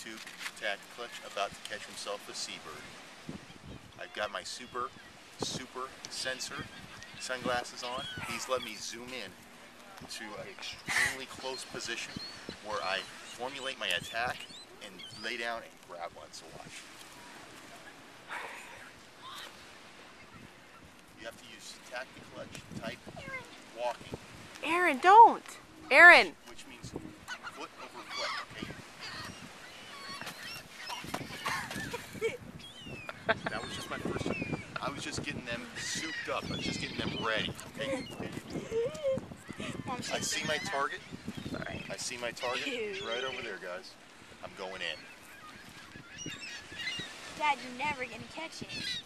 YouTube tack clutch about to catch himself a seabird. I've got my super sensor sunglasses on. He's let me zoom in to an extremely close position where I formulate my attack and lay down and grab one. So watch. You have to use tack the clutch type walking. Aaron, don't! Aaron! Which means foot over foot, okay? That was just my first. I was just getting them souped up. I was just getting them ready. Okay? I see my target. I see my target. It's right over there, guys. I'm going in. Dad, you're never gonna catch it.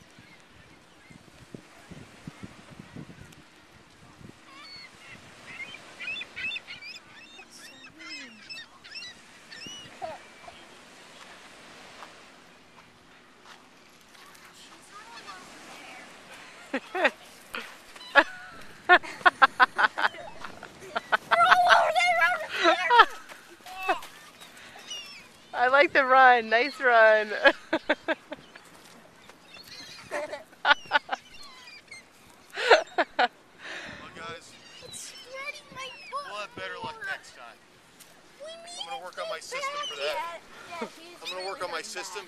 I like the run. Nice run. Well, guys, we'll have better luck next time. I'm going to work on my system for that. I'm going to work on my system.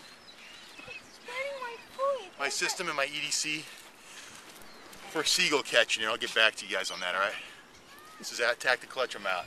My system and my EDC for seagull catching, and I'll get back to you guys on that, alright? This is Tack the Clutch, I'm out.